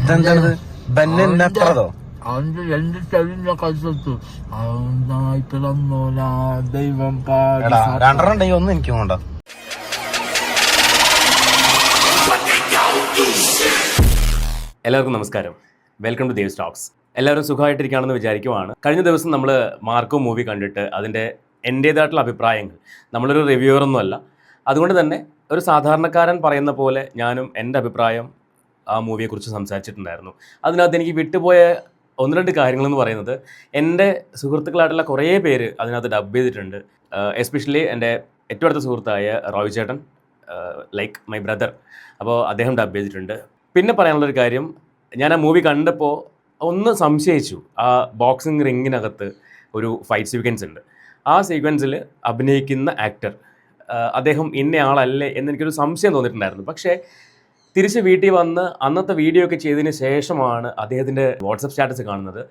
ഇതെന്താണത്? ബെന്നെത്രതോ അവന്റെ രണ്ട് ചെവിന്റെ കഴുത്തു അവനായി പിറന്നോല ദൈവം രണ്ടെണ്ണം ഉണ്ടെങ്കിൽ ഒന്നും എനിക്ക് വേണ്ട. എല്ലാവർക്കും നമസ്കാരം. Welcome to Dev Stocks. എല്ലാവരും സുഖമായിട്ടിരിക്കുകയാണെന്ന് വിചാരിക്കുവാണ്. കഴിഞ്ഞ ദിവസം നമ്മൾ മാർക്കോ മൂവി കണ്ടിട്ട് അതിൻ്റെ എൻ്റേതായിട്ടുള്ള അഭിപ്രായങ്ങൾ, നമ്മളൊരു റിവ്യൂവറൊന്നുമല്ല, അതുകൊണ്ട് തന്നെ ഒരു സാധാരണക്കാരൻ പറയുന്ന പോലെ ഞാനും എൻ്റെ അഭിപ്രായം ആ മൂവിയെക്കുറിച്ച് സംസാരിച്ചിട്ടുണ്ടായിരുന്നു. അതിനകത്ത് എനിക്ക് വിട്ടുപോയ ഒന്ന് രണ്ട് കാര്യങ്ങളെന്ന് പറയുന്നത്, എൻ്റെ സുഹൃത്തുക്കളായിട്ടുള്ള കുറേ പേര് അതിനകത്ത് ഡബ് ചെയ്തിട്ടുണ്ട്. എസ്പെഷ്യലി എൻ്റെ ഏറ്റവും അടുത്ത സുഹൃത്തായ റോയ് ചേട്ടൻ, ലൈക്ക് മൈ ബ്രദർ, അപ്പോൾ അദ്ദേഹം ഡബ് ചെയ്തിട്ടുണ്ട്. പിന്നെ പറയാനുള്ളൊരു കാര്യം, ഞാൻ ആ മൂവി കണ്ടപ്പോൾ ഒന്ന് സംശയിച്ചു. ആ ബോക്സിംഗ് റിങ്ങിനകത്ത് ഒരു ഫൈറ്റ് സീക്വൻസ് ഉണ്ട്. ആ സീക്വൻസിൽ അഭിനയിക്കുന്ന ആക്ടർ അദ്ദേഹം ഇന്നയാളല്ലേ എന്നെനിക്കൊരു സംശയം തോന്നിയിട്ടുണ്ടായിരുന്നു. പക്ഷേ തിരിച്ച് വീട്ടിൽ വന്ന് അന്നത്തെ വീഡിയോ ഒക്കെ ചെയ്തതിന് ശേഷമാണ് അദ്ദേഹത്തിൻ്റെ വാട്സപ്പ് സ്റ്റാറ്റസ് കാണുന്നത്,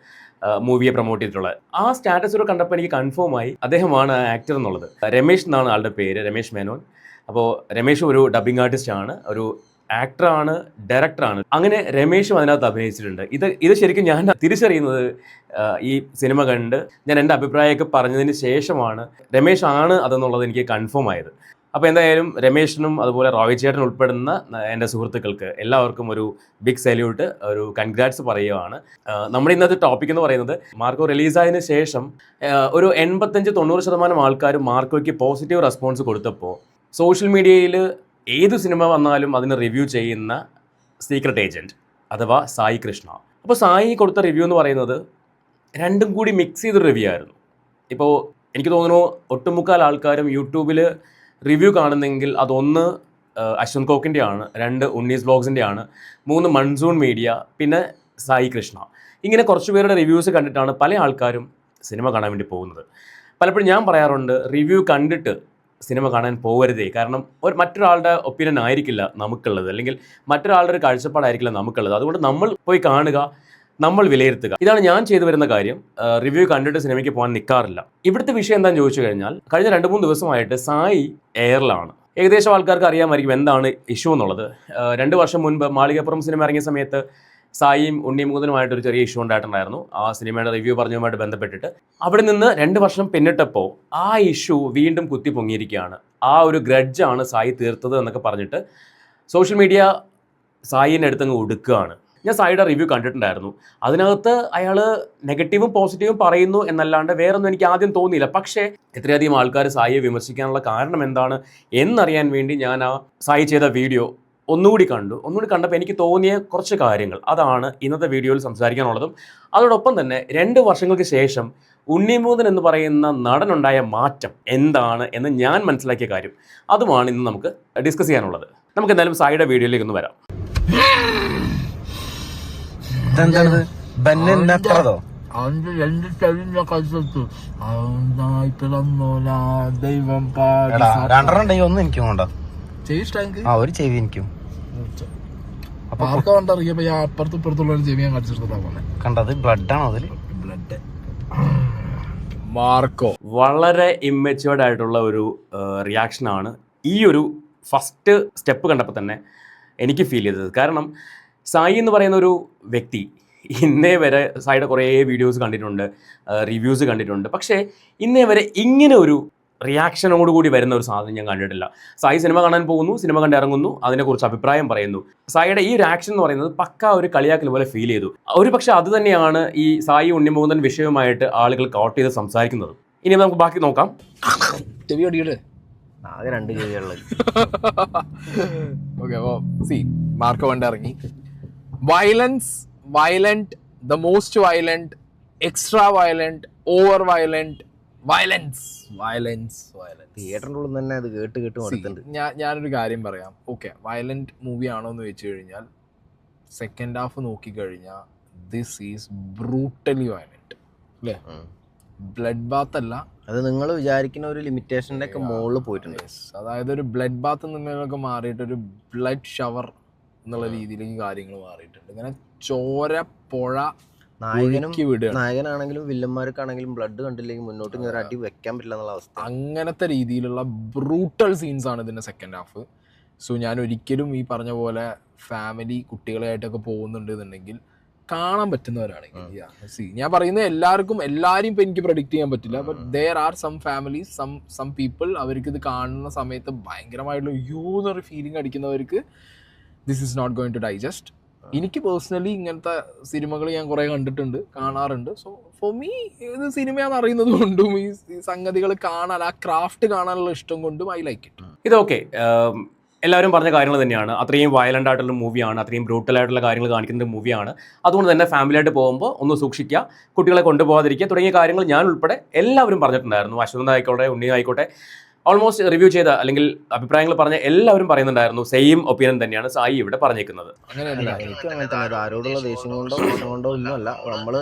മൂവിയെ പ്രൊമോട്ട് ചെയ്തിട്ടുള്ളത്. ആ സ്റ്റാറ്റസ് കണ്ടപ്പോൾ എനിക്ക് കൺഫേം ആയി അദ്ദേഹമാണ് ആ ആക്ടർ എന്നുള്ളത്. രമേശ് എന്നാണ് ആളുടെ പേര്, രമേശ് മേനോൻ. അപ്പോൾ രമേശ് ഒരു ഡബ്ബിംഗ് ആർട്ടിസ്റ്റാണ്, ഒരു ആക്ടറാണ്, ഡയറക്ടറാണ്. അങ്ങനെ രമേശും അതിനകത്ത് അഭിനയിച്ചിട്ടുണ്ട്. ഇത് ശരിക്കും ഞാൻ തിരിച്ചറിയുന്നത് ഈ സിനിമ കണ്ട് ഞാൻ എൻ്റെ അഭിപ്രായമൊക്കെ പറഞ്ഞതിന് ശേഷമാണ് രമേശ് ആണ് അതെന്നുള്ളത് എനിക്ക് കൺഫേം ആയത്. അപ്പോൾ എന്തായാലും രമേശിനും അതുപോലെ റോയ് ചേട്ടൻ ഉൾപ്പെടുന്ന എൻ്റെ സുഹൃത്തുക്കൾക്ക് എല്ലാവർക്കും ഒരു ബിഗ് സല്യൂട്ട്, ഒരു കൺഗ്രാറ്റ്സ് പറയുകയാണ്. നമ്മുടെ ഇന്നത്തെ ടോപ്പിക് എന്ന് പറയുന്നത്, മാർക്കോ റിലീസായതിനു ശേഷം ഒരു 85-90% ആൾക്കാരും മാർക്കോയ്ക്ക് പോസിറ്റീവ് റെസ്പോൺസ് കൊടുത്തപ്പോൾ സോഷ്യൽ മീഡിയയിൽ ഏത് സിനിമ വന്നാലും അതിന് റിവ്യൂ ചെയ്യുന്ന സീക്രട്ട് ഏജൻറ്റ് അഥവാ സായി കൃഷ്ണ. അപ്പോൾ സായി കൊടുത്ത റിവ്യൂ എന്ന് പറയുന്നത് രണ്ടും കൂടി മിക്സ് ചെയ്തൊരു റിവ്യൂ ആയിരുന്നു. ഇപ്പോൾ എനിക്ക് തോന്നുന്നു ഒട്ടുമുക്കാൽ ആൾക്കാരും യൂട്യൂബിൽ റിവ്യൂ കാണുന്നെങ്കിൽ അതൊന്ന് അശ്വന്ത് കോക്കിൻ്റെ ആണ്, 2 ഉണ്ണീസ് വ്ലോഗ്സിൻ്റെ ആണ്, 3 മൺസൂൺ മീഡിയ, പിന്നെ സായി കൃഷ്ണ. ഇങ്ങനെ കുറച്ച് പേരുടെ റിവ്യൂസ് കണ്ടിട്ടാണ് പല ആൾക്കാരും സിനിമ കാണാൻ വേണ്ടി പോകുന്നത്. പലപ്പോഴും ഞാൻ പറയാറുണ്ട്, റിവ്യൂ കണ്ടിട്ട് സിനിമ കാണാൻ പോകരുതേ. കാരണം മറ്റൊരാളുടെ ഒപ്പീനിയൻ ആയിരിക്കില്ല നമുക്കുള്ളത്, അല്ലെങ്കിൽ മറ്റൊരാളുടെ ഒരു കാഴ്ചപ്പാടായിരിക്കില്ല നമുക്കുള്ളത്. അതുകൊണ്ട് നമ്മൾ പോയി കാണുക, നമ്മൾ വിലയിരുത്തുക. ഇതാണ് ഞാൻ ചെയ്തു വരുന്ന കാര്യം. റിവ്യൂ കണ്ടിട്ട് സിനിമയ്ക്ക് പോകാൻ നിൽക്കാറില്ല. ഇവിടുത്തെ വിഷയം എന്താണെന്ന് ചോദിച്ചു കഴിഞ്ഞാൽ, കഴിഞ്ഞ 2-3 ദിവസമായിട്ട് സായി എയറിലാണ്. ഏകദേശം ആൾക്കാർക്ക് അറിയാമായിരിക്കും എന്താണ് ഇഷ്യൂ എന്നുള്ളത്. 2 വർഷം മുൻപ് മാളികപ്പുറം സിനിമ ഇറങ്ങിയ സമയത്ത് സായിയും ഉണ്ണിമുകുന്ദനുമായിട്ടൊരു ചെറിയ ഇഷ്യൂ ഉണ്ടായിട്ടുണ്ടായിരുന്നു. ആ സിനിമയുടെ റിവ്യൂ പറഞ്ഞതുമായിട്ട് ബന്ധപ്പെട്ടിട്ട് അവിടെ നിന്ന് 2 വർഷം പിന്നിട്ടപ്പോൾ ആ ഇഷ്യൂ വീണ്ടും കുത്തി പൊങ്ങിയിരിക്കുകയാണ്. ആ ഒരു ഗ്രഡ്ജാണ് സായി തീർത്തത് എന്നൊക്കെ പറഞ്ഞിട്ട് സോഷ്യൽ മീഡിയ സായിൻ്റെ അടുത്തങ്ങ് ഒടുക്കുകയാണ്. ഞാൻ സായിയുടെ റിവ്യൂ കണ്ടിട്ടുണ്ടായിരുന്നു. അതിനകത്ത് അയാൾ നെഗറ്റീവും പോസിറ്റീവും പറയുന്നു എന്നല്ലാണ്ട് വേറൊന്നും എനിക്ക് ആദ്യം തോന്നിയില്ല. പക്ഷേ ഇത്രയധികം ആൾക്കാർ സായിയെ വിമർശിക്കാനുള്ള കാരണം എന്താണ് എന്നറിയാൻ വേണ്ടി ഞാൻ ആ സായി ചെയ്ത വീഡിയോ ഒന്നുകൂടി കണ്ടപ്പോൾ എനിക്ക് തോന്നിയ കുറച്ച് കാര്യങ്ങൾ, അതാണ് ഇന്നത്തെ വീഡിയോയിൽ സംസാരിക്കാനുള്ളതും. അതോടൊപ്പം തന്നെ 2 വർഷങ്ങൾക്ക് ശേഷം ഉണ്ണിമുകുന്ദൻ എന്ന് പറയുന്ന നടനുണ്ടായ മാറ്റം എന്താണ് എന്ന് ഞാൻ മനസ്സിലാക്കിയ കാര്യം, അതുമാണ് ഇന്ന് നമുക്ക് ഡിസ്കസ് ചെയ്യാനുള്ളത്. നമുക്ക് എന്തായാലും സായിയുടെ വീഡിയോയിലേക്ക് ഒന്ന് വരാം. അവന്റെ രണ്ട് ചെവിന്റെ കഴുത്തു അവനായി പിറന്നോല ദൈവം രണ്ടെണ്ണം ഉണ്ടെങ്കിൽ ഒന്നും എനിക്ക് വേണ്ട. ഒരു ചെവി എനിക്കും കണ്ടറിയപ്പോ അപ്പുറത്തും ഇപ്പുറത്തുള്ള ചെവി ഞാൻ കടിച്ചെടുത്തിട്ടാ പോന്നെ. കണ്ടത് ബ്ലഡാണോ? അതില് ബ്ലഡ്. മാർക്കോ വളരെ ഇമ്മച്യൂർഡ് ആയിട്ടുള്ള ഒരു റിയാക്ഷനാണ് ഈ ഒരു ഫസ്റ്റ് സ്റ്റെപ്പ് കണ്ടപ്പോൾ തന്നെ എനിക്ക് ഫീൽ ചെയ്തത്. കാരണം സായി എന്ന് പറയുന്ന ഒരു വ്യക്തി ഇന്നേ വരെ സായിയുടെ കുറേ വീഡിയോസ് കണ്ടിട്ടുണ്ട്, റിവ്യൂസ് കണ്ടിട്ടുണ്ട്. പക്ഷേ ഇന്നേ വരെ ഇങ്ങനെ ഒരു റിയാക്ഷനോടുകൂടി വരുന്ന ഒരു സാധനം ഞാൻ കണ്ടിട്ടില്ല. സായി സിനിമ കാണാൻ പോകുന്നു, സിനിമ കണ്ട് ഇറങ്ങുന്നു, അതിനെക്കുറിച്ച് അഭിപ്രായം പറയുന്നു. സായിയുടെ ഈ ഒരു ആക്ഷൻ എന്ന് പറയുന്നത് പക്കാ ഒരു കളിയാക്കൽ പോലെ ഫീൽ ചെയ്തു. ഒരു പക്ഷേ അത് തന്നെയാണ് ഈ സായി ഉണ്ണിമുകുന്ദൻ വിഷയവുമായിട്ട് ആളുകൾ കോട്ട് ചെയ്ത് സംസാരിക്കുന്നത്. ഇനി നമുക്ക് ബാക്കി നോക്കാം. ചെവി അടിക്കട്ടെ, ആകെ 2 ചെവികളുള്ളത്. ഓക്കെ, അപ്പോൾ മാർക്കോ കണ്ട് ഇറങ്ങി. Violent, the most violent, extra violent, over violent, violence. തിയേറ്ററിൻ്റെ ഉള്ളിൽ തന്നെ അത് കേട്ട് മടുത്തുണ്ട്. ഞാനൊരു കാര്യം പറയാം. ഓക്കെ, വയലന്റ് മൂവി ആണോ എന്ന് വെച്ച് കഴിഞ്ഞാൽ സെക്കൻഡ് ഹാഫ് നോക്കിക്കഴിഞ്ഞാൽ ദിസ് ഈസ് ബ്രൂട്ടലി വയലന്റ് അല്ലേ? ബ്ലഡ് ബാത്ത് അല്ല, അത് നിങ്ങൾ വിചാരിക്കുന്ന ഒരു ലിമിറ്റേഷൻ്റെ ഒക്കെ മുകളിൽ പോയിട്ടുണ്ട്. അതായത് ഒരു ബ്ലഡ് ബാത്ത് നിന്നൊക്കെ മാറിയിട്ട് ഒരു ബ്ലഡ് ഷവർ എന്നുള്ള രീതിയിലേക്ക് കാര്യങ്ങൾ മാറിയിട്ടുണ്ട്. ഇങ്ങനെ ചോര പുഴ നായകനാണെങ്കിലും വില്ലന്മാർക്കാണെങ്കിലും ബ്ലഡ് കണ്ടില്ലെങ്കിൽ മുന്നോട്ട് ഇങ്ങനെ ഒരു അടി വെക്കാൻ പറ്റില്ല എന്നുള്ള അവസ്ഥ. അങ്ങനത്തെ രീതിയിലുള്ള ബ്രൂട്ടൽ സീൻസ് ആണ് ഇതിന്റെ സെക്കൻഡ് ഹാഫ്. സോ ഞാൻ ഒരിക്കലും ഈ പറഞ്ഞ പോലെ ഫാമിലി കുട്ടികളായിട്ടൊക്കെ പോകുന്നുണ്ട് എന്നുണ്ടെങ്കിൽ കാണാൻ പറ്റുന്നവരാണെങ്കിൽ ഞാൻ പറയുന്നത് എല്ലാവരെയും ഇപ്പം എനിക്ക് പ്രഡിക്റ്റ് ചെയ്യാൻ പറ്റില്ല. But there are some families, some people, അവർക്ക് ഇത് കാണുന്ന സമയത്ത് ഭയങ്കരമായിട്ടുള്ള എന്നൊരു ഫീലിംഗ് അടിക്കുന്നവർക്ക് this is not going to digest. എനിക്ക് പേഴ്സണലി ഇങ്ങനത്തെ സിനിമകൾ ഞാൻ കുറേ കണ്ടിട്ടുണ്ട്, കാണാറുണ്ട്. സോ ഫോർ മീ ഇത് സിനിമയാണെന്ന് അറിയുന്നത് കൊണ്ടും ഈ സംഗതികൾ കാണാൻ, ആ ക്രാഫ്റ്റ് കാണാനുള്ള ഇഷ്ടം കൊണ്ടും ഐ ലൈക്ക് ഇറ്റ്. ഇതൊക്കെ എല്ലാവരും പറഞ്ഞ കാര്യങ്ങൾ തന്നെയാണ്. അത്രയും വയലൻ്റ് ആയിട്ടുള്ള മൂവിയാണ്, അത്രയും ബ്രൂട്ടലായിട്ടുള്ള കാര്യങ്ങൾ കാണിക്കുന്ന ഒരു മൂവിയാണ്. അതുകൊണ്ട് തന്നെ ഫാമിലിയായിട്ട് പോകുമ്പോൾ ഒന്ന് സൂക്ഷിക്കുക, കുട്ടികളെ കൊണ്ടുപോകാതിരിക്കുക തുടങ്ങിയ കാര്യങ്ങൾ ഞാൻ ഉൾപ്പെടെ എല്ലാവരും പറഞ്ഞിട്ടുണ്ടായിരുന്നു. അശ്വന്ത് ആയിക്കോട്ടെ, ഉണ്ണി ആയിക്കോട്ടെ, ഓൾമോസ്റ്റ് റിവ്യൂ ചെയ്ത അല്ലെങ്കിൽ അഭിപ്രായങ്ങൾ പറഞ്ഞ എല്ലാവരും പറയുന്നുണ്ടായിരുന്നു സെയിം ഒപ്പീനിയൻ തന്നെയാണ് സായി ഇവിടെ പറഞ്ഞേക്കുന്നത്. അങ്ങനെയല്ല, എനിക്ക് അങ്ങനെ തന്നെ. ആരോടുള്ള ദേഷ്യം കൊണ്ടോ പ്രശ്നം കൊണ്ടോ ഒന്നുമല്ല. നമ്മള്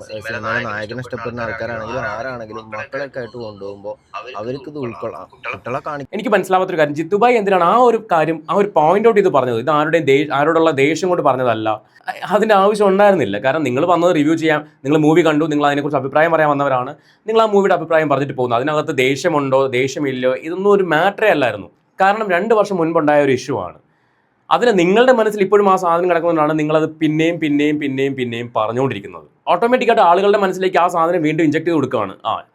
സിനിമയുടെ നായകനെ ഇഷ്ടപ്പെടുന്ന ആൾക്കാരാണെങ്കിലും ആരാണെങ്കിലും മക്കളൊക്കെ ആയിട്ട് കൊണ്ടുപോകുമ്പോൾ അവർക്ക് ഇത് ഉൾക്കൊള്ളാം, കുട്ടികളെ കാണിക്കും. എനിക്ക് മനസ്സിലാവാത്തൊരു കാര്യം, ജിത്തുഭായി എന്തിനാണ് ആ ഒരു കാര്യം, ആ ഒരു പോയിന്റ് ഔട്ട് ചെയ്ത് പറഞ്ഞത്? ഇത് ആരോടുള്ള ദേഷ്യം കൊണ്ട് പറഞ്ഞതല്ല, അതിൻ്റെ ആവശ്യം ഉണ്ടായിരുന്നില്ല. കാരണം നിങ്ങൾ വന്നത് റിവ്യൂ ചെയ്യാൻ, നിങ്ങൾ മൂവി കണ്ടു, നിങ്ങൾ അതിനെക്കുറിച്ച് അഭിപ്രായം പറയാൻ വന്നവരാണ്, നിങ്ങൾ ആ മൂവിയുടെ അഭിപ്രായം പറഞ്ഞിട്ട് പോകുന്നത്. അതിനകത്ത് ദേഷ്യമുണ്ടോ ദേഷ്യമില്ലോ ഇതൊന്നും ഒരു മാറ്ററേ അല്ലായിരുന്നു. കാരണം 2 വർഷം മുൻപുണ്ടായ ഒരു ഇഷ്യൂ ആണ്. അതിന് നിങ്ങളുടെ മനസ്സിൽ ഇപ്പോഴും ആ സാധനം കിടക്കുന്നതുകൊണ്ടാണ് നിങ്ങളത് പിന്നെയും പറഞ്ഞുകൊണ്ടിരിക്കുന്നത്. ഓട്ടോമാറ്റിക്കായിട്ട് ആളുകളുടെ മനസ്സിലേക്ക് ആ സാധനം വീണ്ടും ഇഞ്ചക്ട് ചെയ്ത് കൊടുക്കുകയാണ്.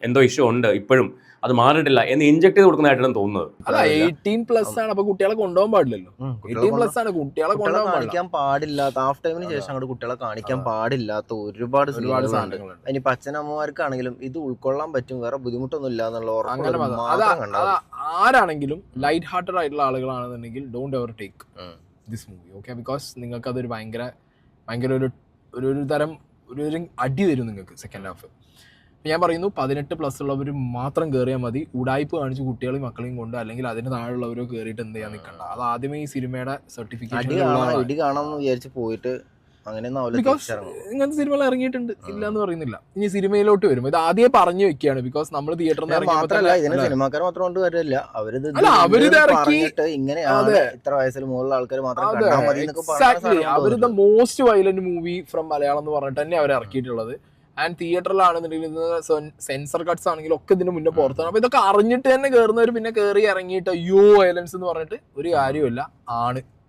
എന്തോ ഇഷ്യൂ ഉണ്ട്, ഇപ്പോഴും അത് മാറിയിട്ടില്ല എന്ന് ഇഞ്ചക്ട് ചെയ്ത് കൊടുക്കുന്നതായിട്ടാണ് തോന്നുന്നത്. അല്ല, 18+ ആണ്, അപ്പൊ കുട്ടികളെ കൊണ്ടുപോകാൻ പാടില്ലല്ലോ. 18+ ആണ്, കുട്ടികളെ കാണിക്കാൻ പാടില്ലാത്ത, ഹാഫ് ടൈമിന് ശേഷം അങ്ങോട്ട് കുട്ടികളെ കാണിക്കാൻ പാടില്ലാത്ത ഒരുപാട് സാധനങ്ങളുണ്ട്. ഇനിയിപ്പോ അച്ഛനമ്മമാർക്കാണെങ്കിലും ഇത് ഉൾക്കൊള്ളാൻ പറ്റും, വേറെ ബുദ്ധിമുട്ടൊന്നും ഇല്ല എന്നുള്ള ആരാണെങ്കിലും ലൈറ്റ് ഹാർട്ടഡ് ആയിട്ടുള്ള ആളുകളാണെന്നുണ്ടെങ്കിൽ don't ever take this movie. Okay, because നിങ്ങൾക്ക് അതൊരു ഭയങ്കര ഒരു തരം ഒരു അടി തരും നിങ്ങൾക്ക് സെക്കൻഡ് ഹാഫ്. ഞാൻ പറയുന്നു 18+ ഉള്ളവർ മാത്രം കയറിയാൽ മതി. ഉടായ്പ് കാണിച്ച് കുട്ടികളെയും മക്കളെയും കൊണ്ട്, അല്ലെങ്കിൽ അതിന് താഴെയുള്ളവരോ കയറിയിട്ട് എന്ത് ചെയ്യാൻ നിൽക്കണ്ട. അത് ആദ്യമേ ഈ സിനിമയുടെ സർട്ടിഫിക്കേഷൻ വിചാരിച്ച് പോയിട്ട് ബിക്കോസ് ഇങ്ങനത്തെ സിനിമകൾ ഇറങ്ങിയിട്ടുണ്ട്, ഇല്ല എന്ന് പറയുന്നില്ല. ഇനി സിനിമയിലോട്ട് വരും, ഇത് ആദ്യമേ പറഞ്ഞു വെക്കുകയാണ്. ബിക്കോസ് നമ്മൾ തിയേറ്ററിൽ സിനിമാക്കാർ മാത്രം കൊണ്ട് വരില്ല, അവരിത് ഇത്ര വയസ്സിൽ മുകളിലുള്ള ആൾക്കാർ മാത്രം. അവര് the most violent movie from Malayalam എന്ന് പറഞ്ഞിട്ട് തന്നെ അവർ ഇറക്കിയിട്ടുള്ളത്. ആൻഡ് തിയേറ്ററിലാണെന്നുണ്ടെങ്കിൽ സെൻസർ കട്ട്സ് ആണെങ്കിലും ഒക്കെ ഇതിന് മുന്നേ പുറത്താണ്. അപ്പൊ ഇതൊക്കെ അറിഞ്ഞിട്ട് തന്നെ കയറുന്നവർ പിന്നെ കയറി ഇറങ്ങിയിട്ട് അയ്യോ വയലൻസ് എന്ന് പറഞ്ഞിട്ട് ഒരു കാര്യമില്ല.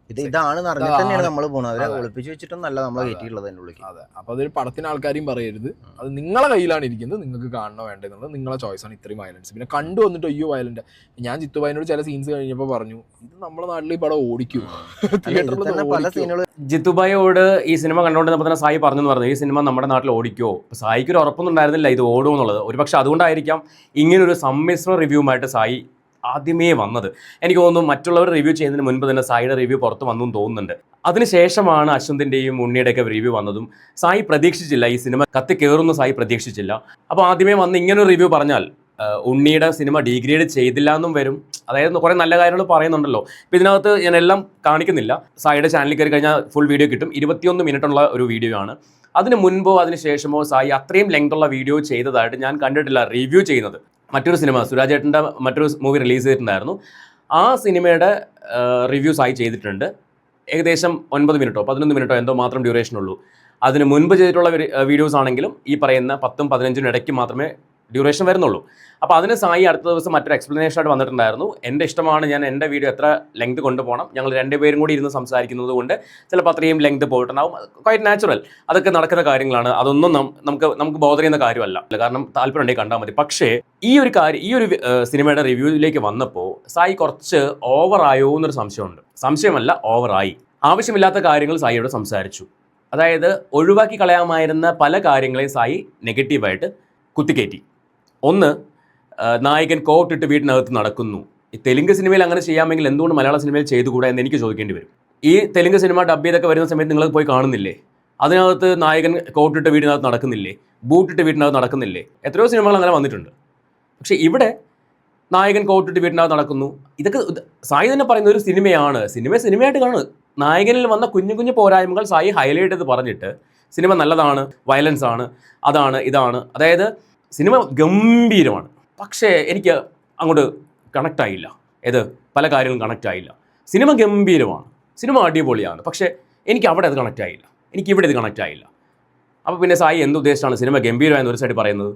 ഇതാണ് തന്നെയാണ് നമ്മൾ പോകുന്നത്. അവരെ ഒളിപ്പിച്ച് വെച്ചിട്ടൊന്നല്ല നമ്മളെ കയറ്റിയുള്ളത് അതിൻ്റെ ഉള്ളിൽ. അതെ, അപ്പൊ അതൊരു പടത്തിന് ആൾക്കാരെയും പറയരുത്, അത് നിങ്ങളെ കയ്യിലാണ് ഇരിക്കുന്നത്, നിങ്ങൾക്ക് കാണണോ വേണ്ടതെന്നുള്ളത് നിങ്ങളെ ചോയ്സാണ്. ഇത്രയും വയലൻസ് പിന്നെ കണ്ടു വന്നിട്ട് അയ്യോ വയലന്റ്. ഞാൻ ജിത്തുഭായിനോട് ചില സീൻസ് കഴിഞ്ഞപ്പോൾ പറഞ്ഞു, ഇത് നമ്മുടെ നാട്ടിൽ ഈ പടം ഓടിക്കും, തിയേറ്ററിൽ. ജിത്തുഭായിയോട് ഈ സിനിമ കണ്ടുകൊണ്ടിരുന്നപ്പോൾ തന്നെ സായി പറഞ്ഞു, ഈ സിനിമ നമ്മുടെ നാട്ടിൽ ഓടിക്കുമോ? സായിക്ക് ഒരു ഉറപ്പൊന്നും ഉണ്ടായിരുന്നില്ല ഇത് ഓടുമോ എന്നുള്ളത്. ഒരുപക്ഷെ അതുകൊണ്ടായിരിക്കാം ഇങ്ങനൊരു സമ്മിശ്ര റിവ്യൂമായിട്ട് സായി ആദ്യമേ വന്നത്. എനിക്ക് തോന്നുന്നു മറ്റുള്ളവർ റിവ്യൂ ചെയ്യുന്നതിന് മുൻപ് തന്നെ സായിയുടെ റിവ്യൂ പുറത്ത് വന്നു തോന്നുന്നുണ്ട്. അതിനുശേഷമാണ് അശ്വന്തിൻ്റെയും ഉണ്ണിയുടെയൊക്കെ റിവ്യൂ വന്നതും. സായി പ്രതീക്ഷിച്ചില്ല ഈ സിനിമ കത്തി കയറുന്ന, സായി പ്രതീക്ഷിച്ചില്ല. അപ്പോൾ ആദ്യമേ വന്ന് ഇങ്ങനൊരു റിവ്യൂ പറഞ്ഞാൽ ഉണ്ണിയുടെ സിനിമ ഡീഗ്രേഡ് ചെയ്തില്ല എന്നും വരും. അതായത് കുറേ നല്ല കാര്യങ്ങൾ പറയുന്നുണ്ടല്ലോ. ഇപ്പം ഇതിനകത്ത് ഞാൻ എല്ലാം കാണിക്കുന്നില്ല. സായിയുടെ ചാനലിൽ കയറി കഴിഞ്ഞാൽ ഫുൾ വീഡിയോ കിട്ടും. 21 മിനിറ്റുള്ള ഒരു വീഡിയോ ആണ്. അതിന് മുൻപോ അതിന് ശേഷമോ സായി അത്രയും ലെങ്തുള്ള വീഡിയോ ചെയ്തതായിട്ട് ഞാൻ കണ്ടിട്ടില്ല റിവ്യൂ ചെയ്യുന്നത്. മറ്റൊരു സിനിമ സുരാജ് ഏട്ടൻ്റെ മറ്റൊരു മൂവി റിലീസ് ചെയ്തിട്ടുണ്ടായിരുന്നു. ആ സിനിമയുടെ റിവ്യൂ സായി ചെയ്തിട്ടുണ്ട്. ഏകദേശം 9 മിനിറ്റോ 11 മിനിറ്റോ എന്തോ മാത്രം ഡ്യൂറേഷനുള്ളൂ. അതിന് മുൻപ് ചെയ്തിട്ടുള്ള വീഡിയോസ് ആണെങ്കിലും ഈ പറയുന്ന 10ഉം 15ഉം ഇടയ്ക്ക് മാത്രമേ ഡ്യൂറേഷൻ വരുന്നുള്ളൂ. അപ്പോൾ അതിന് സായി അടുത്ത ദിവസം മറ്റൊരു എക്സ്പ്ലനേഷൻ ആയിട്ട് വന്നിട്ടുണ്ടായിരുന്നു. എൻ്റെ ഇഷ്ടമാണ്, ഞാൻ എൻ്റെ വീഡിയോ എത്ര ലെങ്ത് കൊണ്ടുപോകണം, ഞങ്ങൾ 2 പേരും കൂടി ഇരുന്ന് സംസാരിക്കുന്നത് കൊണ്ട് ചിലപ്പോൾ അത്രയും ലെങ്ത് പോയിട്ടുണ്ടാവും. ക്വൈറ്റ് നാച്ചുറൽ, അതൊക്കെ നടക്കുന്ന കാര്യങ്ങളാണ്. അതൊന്നും നമുക്ക് ബോധർ ചെയ്യുന്ന കാര്യമല്ല. കാരണം താല്പര്യം ഉണ്ടെങ്കിൽ കണ്ടാൽ മതി. പക്ഷേ ഈ ഒരു സിനിമയുടെ റിവ്യൂവിലേക്ക് വന്നപ്പോൾ സായി കുറച്ച് ഓവറായോ എന്നൊരു സംശയമുണ്ട്. സംശയമല്ല, ഓവറായി. ആവശ്യമില്ലാത്ത കാര്യങ്ങൾ സായിയോട് സംസാരിച്ചു. അതായത് ഒഴിവാക്കി കളയാമായിരുന്ന പല കാര്യങ്ങളെയും സായി നെഗറ്റീവായിട്ട് കുത്തിക്കയറ്റി. ഒന്ന്, നായകൻ കോട്ടിട്ട് വീട്ടിനകത്ത് നടക്കുന്നു. ഈ തെലുങ്ക് സിനിമയിൽ അങ്ങനെ ചെയ്യാമെങ്കിൽ എന്തുകൊണ്ട് മലയാള സിനിമയിൽ ചെയ്തുകൂടാ എന്ന് എനിക്ക് ചോദിക്കേണ്ടി വരും. ഈ തെലുങ്ക് സിനിമ ഡബ് ചെയ്തൊക്കെ വരുന്ന സമയത്ത് നിങ്ങൾ പോയി കാണുന്നില്ലേ? അതിനകത്ത് നായകൻ കോട്ടിട്ട് വീടിനകത്ത് നടക്കുന്നില്ലേ? ബൂട്ടിട്ട് വീട്ടിനകത്ത് നടക്കുന്നില്ലേ? എത്രയോ സിനിമകൾ അങ്ങനെ വന്നിട്ടുണ്ട്. പക്ഷേ ഇവിടെ നായകൻ കോട്ടിട്ട് വീട്ടിനകത്ത് നടക്കുന്നു. ഇതൊക്കെ സായി തന്നെ പറയുന്ന ഒരു സിനിമയാണ്. സിനിമയായിട്ട് കാണുന്നത്. നായകനിൽ വന്ന കുഞ്ഞു പോരായ്മകൾ സായി ഹൈലൈറ്റ് ചെയ്ത് പറഞ്ഞിട്ട് സിനിമ നല്ലതാണ്, വയലൻസ് ആണ്, അതാണ് ഇതാണ്. അതായത് സിനിമ ഗംഭീരമാണ്, പക്ഷേ എനിക്ക് അങ്ങോട്ട് കണക്റ്റ് ആയില്ല. പല കാര്യങ്ങളും കണക്റ്റ് ആയില്ല. സിനിമ ഗംഭീരമാണ്, സിനിമ അടിപൊളിയാണ്, പക്ഷേ എനിക്ക് അവിടെ അത് കണക്റ്റ് ആയില്ല, എനിക്ക് ഇവിടെ ഇത് കണക്റ്റ് ആയില്ല. അപ്പോൾ പിന്നെ സായി എന്തുദ്ദേശിച്ചാണ് സിനിമ ഗംഭീരമായെന്ന് ഒരു സൈഡ് പറയുന്നത്?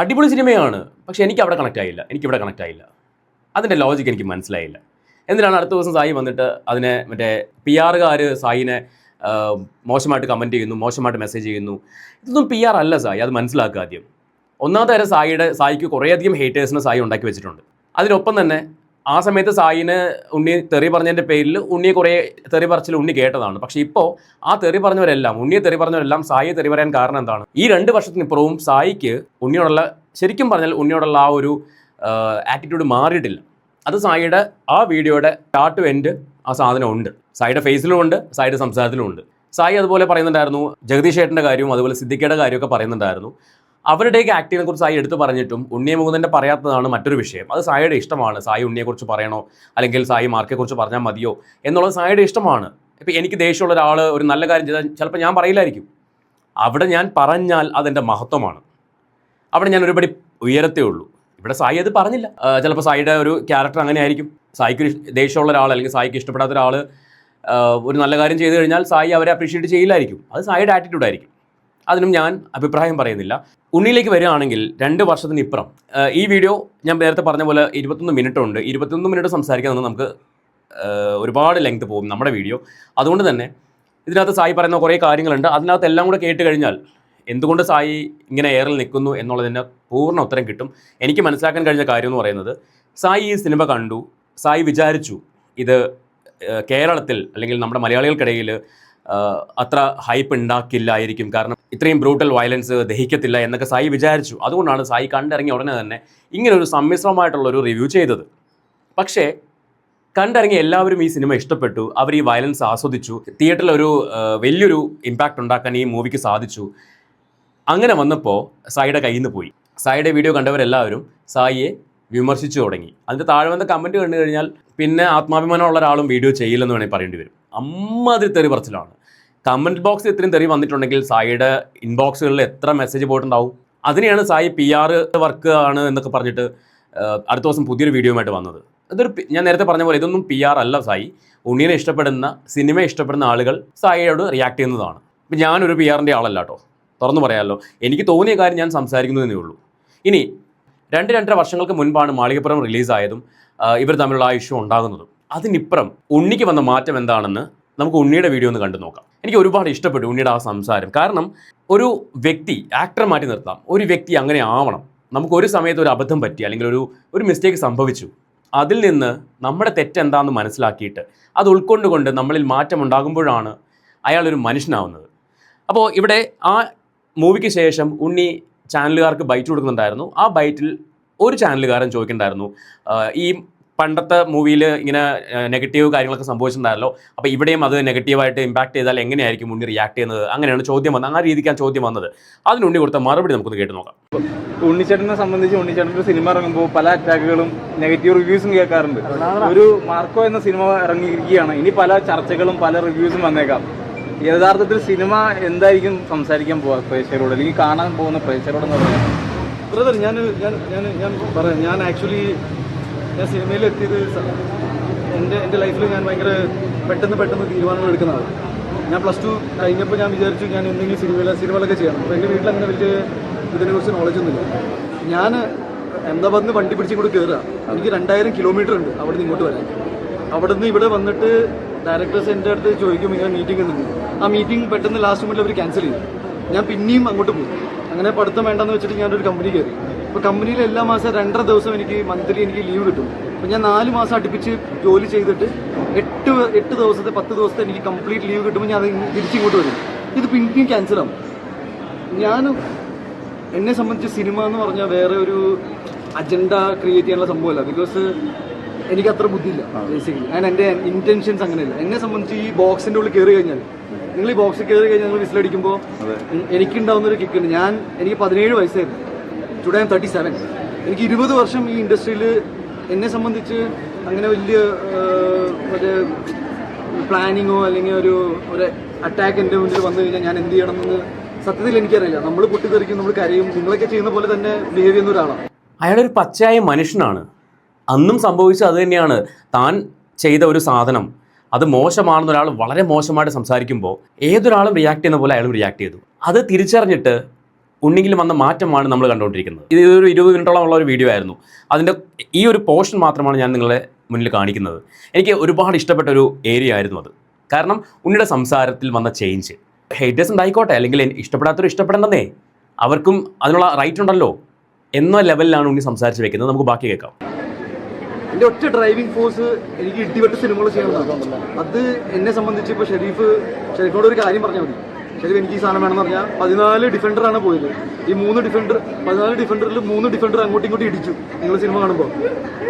അടിപൊളി സിനിമയാണ്, പക്ഷേ എനിക്ക് അവിടെ കണക്റ്റ് ആയില്ല, എനിക്കിവിടെ കണക്റ്റ് ആയില്ല. അതിൻ്റെ ലോജിക്ക് എനിക്ക് മനസ്സിലായില്ല. എന്തിനാണ് അടുത്ത ദിവസം സായി വന്നിട്ട് അതിനെ മറ്റേ PR സായിനെ മോശമായിട്ട് കമൻറ്റ് ചെയ്യുന്നു, മോശമായിട്ട് മെസ്സേജ് ചെയ്യുന്നു. ഇതൊന്നും PR അല്ല സായി, അത് മനസ്സിലാക്കുക ആദ്യം. ഒന്നാമത്തെ കാര്യം സായിക്ക് കുറേയധികം ഹേറ്റേഴ്സിനെ സായി ഉണ്ടാക്കി വെച്ചിട്ടുണ്ട്. അതിനൊപ്പം തന്നെ ആ സമയത്ത് സായിന് ഉണ്ണി തെറി പറഞ്ഞതിൻ്റെ പേരിൽ ഉണ്ണിയെ കുറേ തെറി പറച്ചിൽ ഉണ്ണി കേട്ടതാണ്. പക്ഷേ ഇപ്പോൾ ആ തെറി പറഞ്ഞവരെല്ലാം, ഉണ്ണിയെ തെറി പറഞ്ഞവരെല്ലാം സായിയെ തെറി പറയാൻ കാരണം എന്താണ്? ഈ 2 വർഷത്തിനിപ്പുറവും സായിക്ക് ഉണ്ണിയോടുള്ള, ശരിക്കും പറഞ്ഞാൽ ഉണ്ണിയോടുള്ള ആ ഒരു ആറ്റിറ്റ്യൂഡ് മാറിയിട്ടില്ല. അത് സായിയുടെ ആ വീഡിയോയുടെ സ്റ്റാർട്ട് ടു എൻഡ് ആ സാധനം ഉണ്ട്. സായിയുടെ ഫേസിലും ഉണ്ട്, സായിയുടെ സംസാരത്തിലും ഉണ്ട്. സായി അതുപോലെ പറയുന്നുണ്ടായിരുന്നു, ജഗദീഷ് ചേട്ടൻ്റെ കാര്യവും അതുപോലെ സിദ്ദിഖയുടെ കാര്യമൊക്കെ പറയുന്നുണ്ടായിരുന്നു. അവരുടെയൊക്കെ ആക്ടിങ്ങിനെ കുറിച്ച് സായി എടുത്ത് പറഞ്ഞിട്ടും ഉണ്ണിയെ മുകുന്ദൻ്റെ പറയാത്തതാണ് മറ്റൊരു വിഷയം. അത് സായിയുടെ ഇഷ്ടമാണ്. സായി ഉണ്ണിയെക്കുറിച്ച് പറയണോ അല്ലെങ്കിൽ സായി മാർക്കെക്കുറിച്ച് പറഞ്ഞാൽ മതിയോ എന്നുള്ളത് സായിയുടെ ഇഷ്ടമാണ്. ഇപ്പം എനിക്ക് ദേഷ്യമുള്ള ഒരാൾ ഒരു നല്ല കാര്യം ചെയ്താൽ ചിലപ്പോൾ ഞാൻ പറയില്ലായിരിക്കും. അവിടെ ഞാൻ പറഞ്ഞാൽ അതെൻ്റെ മഹത്വമാണ്. അവിടെ ഞാൻ ഒരുപടി ഉയരത്തേ ഉള്ളൂ. ഇവിടെ സായി അത് പറഞ്ഞില്ല. ചിലപ്പോൾ സായിയുടെ ഒരു ക്യാരക്ടർ അങ്ങനെ ആയിരിക്കും. സായിക്ക് ദേഷ്യമുള്ള ഒരാൾ അല്ലെങ്കിൽ സായിക്ക് ഇഷ്ടപ്പെടാത്ത ഒരാൾ ഒരു നല്ല കാര്യം ചെയ്തു കഴിഞ്ഞാൽ സായി അവരെ അപ്രീഷിയേറ്റ് ചെയ്യില്ലായിരിക്കും. അത് സായിയുടെ ആറ്റിറ്റ്യൂഡ് ആയിരിക്കും. അതിനും ഞാൻ അഭിപ്രായം പറയുന്നില്ല. ഉണ്ണിയിലേക്ക് വരികയാണെങ്കിൽ 2 വർഷത്തിനിപ്പുറം ഈ വീഡിയോ ഞാൻ നേരത്തെ പറഞ്ഞ പോലെ 21 മിനിറ്റ് ഉണ്ട്. 21 മിനിറ്റ് സംസാരിക്കാൻ നമുക്ക് ഒരുപാട് ലെങ്ത് പോകും നമ്മുടെ വീഡിയോ. അതുകൊണ്ട് തന്നെ ഇതിനകത്ത് സായി പറയുന്ന കുറേ കാര്യങ്ങളുണ്ട്. അതിനകത്ത് എല്ലാം കൂടെ കേട്ട് കഴിഞ്ഞാൽ എന്തുകൊണ്ട് സായി ഇങ്ങനെ എയറിൽ നിൽക്കുന്നു എന്നുള്ളതിന് പൂർണ്ണ ഉത്തരം കിട്ടും. എനിക്ക് മനസ്സിലാക്കാൻ കഴിഞ്ഞ കാര്യം എന്ന് പറയുന്നത്, സായി ഈ സിനിമ കണ്ടു, സായി വിചാരിച്ചു ഇത് കേരളത്തിൽ അല്ലെങ്കിൽ നമ്മുടെ മലയാളികൾക്കിടയിൽ അത്ര ഹൈപ്പ് ഉണ്ടാക്കില്ലായിരിക്കും, കാരണം ഇത്രയും ബ്രൂട്ടൽ വയലൻസ് ദഹിക്കത്തില്ല എന്നൊക്കെ സായി വിചാരിച്ചു. അതുകൊണ്ടാണ് സായി കണ്ടിറങ്ങിയ ഉടനെ തന്നെ ഇങ്ങനൊരു സമ്മിശ്രമായിട്ടുള്ളൊരു റിവ്യൂ ചെയ്തത്. പക്ഷേ കണ്ടിറങ്ങി എല്ലാവരും ഈ സിനിമ ഇഷ്ടപ്പെട്ടു, അവർ ഈ വയലൻസ് ആസ്വദിച്ചു, തിയേറ്ററിൽ ഒരു വലിയൊരു ഇമ്പാക്റ്റ് ഉണ്ടാക്കാൻ ഈ മൂവിക്ക് സാധിച്ചു. അങ്ങനെ വന്നപ്പോൾ സായിയുടെ കയ്യിൽ നിന്ന് പോയി. സായിയുടെ വീഡിയോ കണ്ടവരെല്ലാവരും സായിയെ വിമർശിച്ചു തുടങ്ങി. അതിൻ്റെ താഴെ വന്ന കമൻറ്റ് കണ്ടു കഴിഞ്ഞാൽ പിന്നെ ആത്മാഭിമാനമുള്ള ഒരാളും വീഡിയോ ചെയ്യില്ലെന്ന് വേണമെങ്കിൽ പറയേണ്ടി വരും. അമ്മാതിരി തെറി പറച്ചിലാണ്. കമൻറ്റ് ബോക്സിൽ ഇത്രയും തെറി വന്നിട്ടുണ്ടെങ്കിൽ സായിയുടെ ഇൻബോക്സുകളിൽ എത്ര മെസ്സേജ് പോയിട്ടുണ്ടാവും. അതിനെയാണ് സായി PR വർക്ക് ആണ് എന്നൊക്കെ പറഞ്ഞിട്ട് അടുത്ത ദിവസം പുതിയൊരു വീഡിയോയുമായിട്ട് വന്നത്. ഞാൻ നേരത്തെ പറഞ്ഞ പോലെ ഇതൊന്നും PR അല്ല. സായി ഉണ്ണിയെ ഇഷ്ടപ്പെടുന്ന, സിനിമ ഇഷ്ടപ്പെടുന്ന ആളുകൾ സായിയോട് റിയാക്ട് ചെയ്യുന്നതാണ്. ഇപ്പം ഞാനൊരു PR-ൻ്റെ ആളല്ല കേട്ടോ, തുറന്നു പറയാമല്ലോ. എനിക്ക് തോന്നിയ കാര്യം ഞാൻ സംസാരിക്കുന്നതേ ഉള്ളൂ. ഇനി 2-2.5 വർഷങ്ങൾക്ക് മുൻപാണ് മാളികപ്പുറം റിലീസായതും ഇവർ തമ്മിലുള്ള ആ ഇഷ്യൂ ഉണ്ടാകുന്നതും. അതിനിപ്പുറം ഉണ്ണിക്ക് വന്ന മാറ്റം എന്താണെന്ന് നമുക്ക് ഉണ്ണിയുടെ വീഡിയോ ഒന്ന് കണ്ടു നോക്കാം. എനിക്ക് ഒരുപാട് ഇഷ്ടപ്പെട്ടു ഉണ്ണിയുടെ ആ സംസാരം. കാരണം ഒരു വ്യക്തി, ആക്ടർ മാറ്റി നിർത്താം, ഒരു വ്യക്തി അങ്ങനെ ആവണം. നമുക്കൊരു സമയത്ത് ഒരു അബദ്ധം പറ്റി അല്ലെങ്കിൽ ഒരു മിസ്റ്റേക്ക് സംഭവിച്ചു, അതിൽ നിന്ന് നമ്മുടെ തെറ്റെന്താണെന്ന് മനസ്സിലാക്കിയിട്ട് അത് ഉൾക്കൊണ്ടുകൊണ്ട് നമ്മളിൽ മാറ്റം ഉണ്ടാകുമ്പോഴാണ് അയാളൊരു മനുഷ്യനാവുന്നത്. അപ്പോൾ ഇവിടെ ആ മൂവിക്ക് ശേഷം ഉണ്ണി ചാനലുകാർക്ക് ബൈറ്റ് കൊടുക്കുന്നുണ്ടായിരുന്നു. ആ ബൈറ്റിൽ ഒരു ചാനലുകാരൻ ചോദിക്കുന്നുണ്ടായിരുന്നു, ഈ പണ്ടത്തെ മൂവിയിൽ ഇങ്ങനെ നെഗറ്റീവ് കാര്യങ്ങളൊക്കെ സംഭവിച്ചിട്ടുണ്ടായല്ലോ, അപ്പോൾ ഇവിടെയും അത് നെഗറ്റീവായിട്ട് ഇമ്പാക്ട് ചെയ്താൽ എങ്ങനെയായിരിക്കും ഉണ്ണി റിയാക്ട് ചെയ്യുന്നത്? അങ്ങനെയാണ് ചോദ്യം വന്നത്. ആ രീതിക്കാണ് ചോദ്യം വന്നത്. അതിന് ഉണ്ണി കൊടുത്ത മറുപടി നമുക്കൊന്ന് കേട്ട് നോക്കാം. ഉണ്ണിച്ചേട്ടനെ സംബന്ധിച്ച് ഉണ്ണിച്ചേട്ടൻ്റെ സിനിമ ഇറങ്ങുമ്പോൾ പല അറ്റാക്കുകളും നെഗറ്റീവ് റിവ്യൂസും കേൾക്കാറുണ്ട്. ഒരു മാർക്കോ എന്ന സിനിമ ഇറങ്ങിയിരിക്കുകയാണ്, ഇനി പല ചർച്ചകളും പല റിവ്യൂസും വന്നേക്കാം. യഥാർത്ഥത്തിൽ സിനിമ എന്തായിരിക്കും സംസാരിക്കാൻ പോവാ പ്രേക്ഷകരോട്, അല്ലെങ്കിൽ കാണാൻ പോകുന്ന പ്രേക്ഷകരോടെന്ന് പറയാം? ബ്രദർ, ഞാൻ പറയാം. ഞാൻ ആക്ച്വലി സിനിമയിൽ എത്തിയത് എൻ്റെ ലൈഫിൽ ഞാൻ ഭയങ്കര പെട്ടെന്ന് തീരുമാനങ്ങൾ എടുക്കുന്നതാണ്. ഞാൻ +2 കഴിഞ്ഞപ്പോൾ ഞാൻ വിചാരിച്ചു ഞാൻ എന്തെങ്കിലും സിനിമകളൊക്കെ ചെയ്യണം. അപ്പോൾ എൻ്റെ വീട്ടിൽ അങ്ങനെ വലിയ ഇതിനെക്കുറിച്ച് നോളജൊന്നുമില്ല. ഞാൻ അഹമ്മദാബാദിൽ നിന്ന് വണ്ടി പിടിച്ചും കൂടി കയറുക. എനിക്ക് 2000 കിലോമീറ്റർ ഉണ്ട് അവിടെ നിന്ന് ഇങ്ങോട്ട് വരാൻ. അവിടെ നിന്ന് ഇവിടെ വന്നിട്ട് ഡയറക്ടേഴ്സ് എൻ്റെ അടുത്ത് ചോദിക്കും ഇങ്ങനെ മീറ്റിംഗ് ഉണ്ട്. ആ മീറ്റിംഗ് പെട്ടെന്ന് ലാസ്റ്റ് മൊമെൻറ്റിൽ അവർ ക്യാൻസൽ ചെയ്തു. ഞാൻ പിന്നെയും അങ്ങോട്ട് പോയി. അങ്ങനെ പഠിത്തം വേണ്ടെന്ന് വെച്ചിട്ട് ഞാനൊരു കമ്പനി കയറി. അപ്പോൾ കമ്പനിയിൽ എല്ലാ മാസം 2.5 ദിവസം എനിക്ക് മന്ത്ലി എനിക്ക് ലീവ് കിട്ടും. അപ്പോൾ ഞാൻ 4 മാസം അടുപ്പിച്ച് ജോലി ചെയ്തിട്ട് 8 ദിവസത്തെ 10 ദിവസത്തെ എനിക്ക് കംപ്ലീറ്റ് ലീവ് കിട്ടുമ്പോൾ ഞാൻ അത് തിരിച്ചിങ്ങോട്ട് വരും. ഇത് പിന്നെയും ക്യാൻസലാവും. എന്നെ സംബന്ധിച്ച് സിനിമ എന്ന് പറഞ്ഞാൽ വേറെ ഒരു അജണ്ട ക്രിയേറ്റ് ചെയ്യാനുള്ള സംഭവമല്ല. ബിക്കോസ് എനിക്ക് അത്ര ബുദ്ധിയില്ല ബേസിക്കലി. എൻ്റെ ഇൻറ്റൻഷൻസ് അങ്ങനെയല്ല. എന്നെ സംബന്ധിച്ച് ഈ ബോക്സിൻ്റെ ഉള്ളിൽ കയറി കഴിഞ്ഞാൽ, നിങ്ങൾ ഈ ബോക്സിൽ കയറി കഴിഞ്ഞാൽ നിങ്ങൾ വിസിലടിക്കുമ്പോൾ എനിക്കുണ്ടാവുന്നൊരു കിക്കുണ്ട്. എനിക്ക് 17 വയസ്സായിരുന്നു. Today I am 37. എനിക്ക് 20 വർഷം ഈ ഇൻഡസ്ട്രിയിൽ എന്നെ സംബന്ധിച്ച് അങ്ങനെ വലിയ ഒരു പ്ലാനിങ്ങോ അല്ലെങ്കിൽ ഒരു അറ്റാക്ക് എൻ്റെ മുന്നിൽ വന്നു കഴിഞ്ഞാൽ ഞാൻ എന്ത് ചെയ്യണമെന്ന് സത്യത്തിൽ എനിക്കറിയില്ല. നമ്മൾ പൊട്ടിത്തെറിക്കും, നമ്മൾ കരയും, നിങ്ങളൊക്കെ ചെയ്യുന്ന പോലെ തന്നെ ബിഹേവ് ചെയ്യുന്ന ഒരാളാണ്. അയാളൊരു പച്ചയായ മനുഷ്യനാണ്. അന്നും സംഭവിച്ചത് അത് തന്നെയാണ്. താൻ ചെയ്ത ഒരു സാധനം അത് മോശമാണെന്ന് ഒരാൾ വളരെ മോശമായിട്ട് സംസാരിക്കുമ്പോൾ ഏതൊരാളും റിയാക്ട് ചെയ്യുന്ന പോലെ അയാളും റിയാക്ട് ചെയ്തു. അത് തിരിച്ചറിഞ്ഞിട്ട് ഉണ്ണിങ്കിലും വന്ന മാറ്റമാണ് നമ്മൾ കണ്ടുകൊണ്ടിരിക്കുന്നത്. ഇതൊരു 20 മിനിറ്റോളം ഉള്ള ഒരു വീഡിയോ ആയിരുന്നു. അതിൻ്റെ ഈ ഒരു പോർഷൻ മാത്രമാണ് ഞാൻ നിങ്ങളെ മുന്നിൽ കാണിക്കുന്നത്. എനിക്ക് ഒരുപാട് ഇഷ്ടപ്പെട്ട ഒരു ഏരിയ ആയിരുന്നു അത്. കാരണം ഉണ്ണിയുടെ സംസാരത്തിൽ വന്ന ചേഞ്ച്, ഹേറ്റേഴ്സ് ഉണ്ടായിക്കോട്ടെ, അല്ലെങ്കിൽ ഇഷ്ടപ്പെടാത്തവർ ഇഷ്ടപ്പെടേണ്ടതേ, അവർക്കും അതിനുള്ള റൈറ്റ് ഉണ്ടല്ലോ എന്ന ലെവലിലാണ് ഉണ്ണി സംസാരിച്ച് വെക്കുന്നത്. നമുക്ക് ബാക്കി കേൾക്കാം. എൻ്റെ ഒറ്റ ഡ്രൈവിംഗ് ഫോഴ്സ് എനിക്ക് ഇടിവെട്ട് സിനിമകൾ ചെയ്യണമെന്നാണ്. അത് എന്നെ സംബന്ധിച്ച് ഇപ്പോൾ ഷെരീഫിനോട് ഒരു കാര്യം പറഞ്ഞാൽ മതി. ഷെരീഫ് എനിക്ക് ഈ സാധനം വേണമെന്ന് പറഞ്ഞാൽ 14 ഡിഫൻഡറാണ് പോയത്. ഈ 14 ഡിഫൻഡറിൽ 3 ഡിഫൻഡർ അങ്ങോട്ടും ഇങ്ങോട്ടും ഇടിച്ചു. നിങ്ങൾ സിനിമ കാണുമ്പോൾ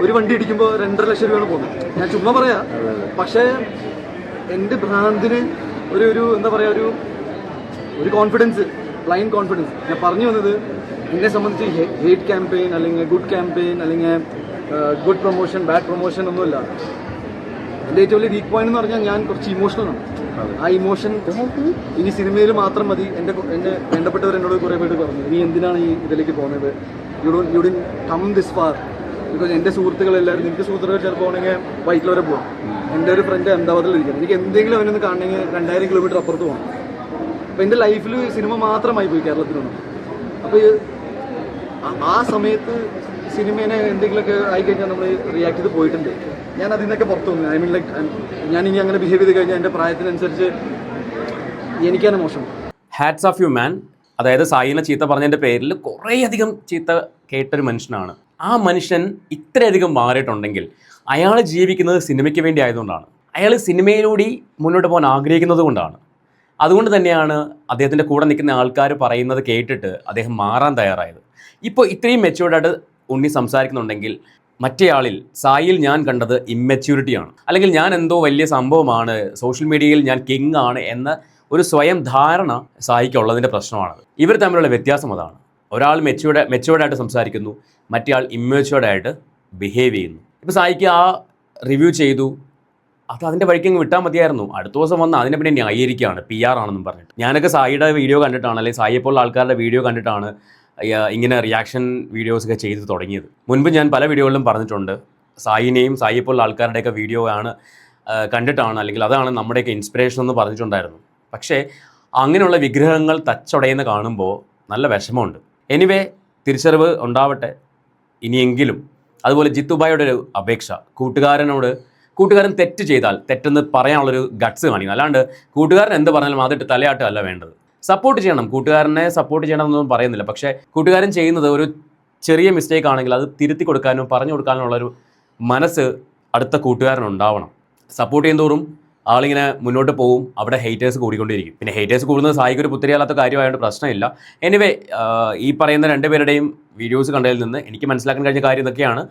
ഒരു വണ്ടി ഇടിക്കുമ്പോൾ 2.5 ലക്ഷം രൂപയാണ് പോകുന്നത്. ഞാൻ ചുമ്മാ പറയാം. പക്ഷേ എൻ്റെ ഭ്രാന്തിന് ഒരു എന്താ പറയുക, ഒരു കോൺഫിഡൻസ്, ബ്ലൈൻഡ് കോൺഫിഡൻസ്. ഞാൻ പറഞ്ഞു വന്നത്, എന്നെ സംബന്ധിച്ച് ഹേറ്റ് ക്യാമ്പയിൻ അല്ലെങ്കിൽ ഗുഡ് ക്യാമ്പയിൻ അല്ലെങ്കിൽ ഗുഡ് പ്രൊമോഷൻ ബാഡ് പ്രൊമോഷൻ ഒന്നുമില്ല. എൻ്റെ ഏറ്റവും വലിയ വീക്ക് പോയിന്റ് എന്ന് പറഞ്ഞാൽ ഞാൻ കുറച്ച് ഇമോഷണലാണ്. ആ ഇമോഷൻ ഇനി സിനിമയിൽ മാത്രം മതി. എന്നെ വേണ്ടപ്പെട്ടവർ എന്നോട് കുറേ പേര് പറഞ്ഞു, നീ എന്തിനാണ് ഈ ഇതിലേക്ക് പോകുന്നത്, you didn't come this far. Because എൻ്റെ സുഹൃത്തുക്കളെല്ലാവരും, എനിക്ക് സുഹൃത്തുക്കൾ ചിലപ്പോൾ ആണെങ്കിൽ ബൈക്കിൽ വരെ പോകാം. എൻ്റെ ഒരു ഫ്രണ്ട് അഹമ്മദാബാദിലിരിക്കണം, എനിക്ക് എന്തെങ്കിലും അവനൊന്ന് കാണണമെങ്കിൽ 2000 കിലോമീറ്റർ അപ്പുറത്ത് പോകണം. അപ്പോൾ എൻ്റെ ലൈഫിൽ സിനിമ മാത്രമായി പോയി കേരളത്തിലൊന്നും. അപ്പോൾ ആ സമയത്ത് സിനിമേനെ എന്തെങ്കിലുമൊക്കെ ആയിക്കഴിഞ്ഞാൽ നമ്മൾ റിയാക്ട് ചെയ്ത് പോയിട്ടുണ്ട്. ഞാൻ അതിൽ നിന്നൊക്കെ പുറത്തു വന്നു. ഐ മീൻ ലൈക്ക് ഞാൻ ഇനി അങ്ങനെ ബിഹേവ് ചെയ്ത് കഴിഞ്ഞാൽ എൻ്റെ പ്രായത്തിനനുസരിച്ച് എനിക്കാണ് മോശം. Hats off you man. അതായത് സായിനെ ചീത്ത പറഞ്ഞതിൻ്റെ പേരിൽ കുറേയധികം ചീത്ത കേട്ടൊരു മനുഷ്യനാണ്. ആ മനുഷ്യൻ ഇത്രയധികം മാറിയിട്ടുണ്ടെങ്കിൽ അയാൾ ജീവിക്കുന്നത് സിനിമയ്ക്ക് വേണ്ടി ആയതുകൊണ്ടാണ്. അയാൾ സിനിമയിലൂടെ മുന്നോട്ട് പോകാൻ ആഗ്രഹിക്കുന്നത് കൊണ്ടാണ്. അതുകൊണ്ട് തന്നെയാണ് അദ്ദേഹത്തിൻ്റെ കൂടെ നിൽക്കുന്ന ആൾക്കാർ പറയുന്നത് കേട്ടിട്ട് അദ്ദേഹം മാറാൻ തയ്യാറായത്. ഇപ്പോൾ ഇത്രയും മെച്യൂർഡായിട്ട് ഉണ്ണി സംസാരിക്കുന്നുണ്ടെങ്കിൽ മറ്റേയാളിൽ, സായിയിൽ ഞാൻ കണ്ടത് ഇമ്മെച്യൂരിറ്റിയാണ്. അല്ലെങ്കിൽ ഞാൻ എന്തോ വലിയ സംഭവമാണ്, സോഷ്യൽ മീഡിയയിൽ ഞാൻ കിങ് ആണ് എന്ന ഒരു സ്വയം ധാരണ സായിക്കുള്ളതിൻ്റെ പ്രശ്നമാണത്. ഇവർ തമ്മിലുള്ള വ്യത്യാസം അതാണ്. ഒരാൾ മെച്യൂർഡായിട്ട് സംസാരിക്കുന്നു, മറ്റേയാൾ ഇമ്മെച്യൂർഡായിട്ട് ബിഹേവ് ചെയ്യുന്നു. ഇപ്പോൾ സായിക്ക് ആ റിവ്യൂ ചെയ്തു, അത് അതിൻ്റെ വഴിക്കങ്ങ് വിട്ടാൽ മതിയായിരുന്നു. അടുത്ത ദിവസം വന്ന് അതിനെ പിന്നെ ന്യായീകരിക്കുകയാണ്, PR ആണെന്നും പറഞ്ഞിട്ട്. ഞാനൊക്കെ സായിയുടെ വീഡിയോ കണ്ടിട്ടാണ്, അല്ലെങ്കിൽ സായിയെപ്പോലുള്ള ആൾക്കാരുടെ വീഡിയോ കണ്ടിട്ടാണ് ഇങ്ങനെ റിയാക്ഷൻ വീഡിയോസൊക്കെ ചെയ്ത് തുടങ്ങിയത്. മുൻപ് ഞാൻ പല വീഡിയോകളിലും പറഞ്ഞിട്ടുണ്ട്, സായിനെയും സായിയെപ്പോലുള്ള ആൾക്കാരുടെയൊക്കെ വീഡിയോ ആണ് കണ്ടിട്ടാണ്, അല്ലെങ്കിൽ അതാണ് നമ്മുടെയൊക്കെ ഇൻസ്പിറേഷൻ എന്ന് പറഞ്ഞിട്ടുണ്ടായിരുന്നു. പക്ഷേ അങ്ങനെയുള്ള വിഗ്രഹങ്ങൾ തച്ചുടയുന്ന കാണുമ്പോൾ നല്ല വിഷമമുണ്ട്. എനിവേ, തിരിച്ചറിവ് ഉണ്ടാവട്ടെ ഇനിയെങ്കിലും. അതുപോലെ ജിത്തുബായുടെ ഒരു അപേക്ഷ, കൂട്ടുകാരൻ തെറ്റ് ചെയ്താൽ തെറ്റെന്ന് പറയാനുള്ളൊരു ഗട്ട്സ് കാണിക്കണം. അല്ലാണ്ട് കൂട്ടുകാരൻ എന്ത് പറഞ്ഞാലും അതിട്ട് തലയാട്ടമല്ല വേണ്ടത്. സപ്പോർട്ട് ചെയ്യണം, കൂട്ടുകാരനെ സപ്പോർട്ട് ചെയ്യണം എന്നൊന്നും പറയുന്നില്ല. പക്ഷേ കൂട്ടുകാരൻ ചെയ്യുന്നത് ഒരു ചെറിയ മിസ്റ്റേക്ക് ആണെങ്കിൽ അത് തിരുത്തി കൊടുക്കാനും പറഞ്ഞു കൊടുക്കാനുള്ളൊരു മനസ്സ് അടുത്ത കൂട്ടുകാരനുണ്ടാവണം. സപ്പോർട്ട് ചെയ്യുന്നതോറും ആളിങ്ങനെ മുന്നോട്ട് പോവും, അവിടെ ഹേറ്റേഴ്സ് കൂടിക്കൊണ്ടിരിക്കും. പിന്നെ ഹേറ്റേഴ്സ് കൂടുന്നത് സായിക്കൊരു പുത്തിരിയല്ലാത്ത കാര്യമായതുകൊണ്ട് പ്രശ്നമില്ല. എനിവേ, ഈ പറയുന്ന രണ്ടുപേരുടെയും വീഡിയോസ് കണ്ടതിൽ നിന്ന് എനിക്ക് മനസ്സിലാക്കാൻ കഴിഞ്ഞ കാര്യം ഇതൊക്കെയാണ്.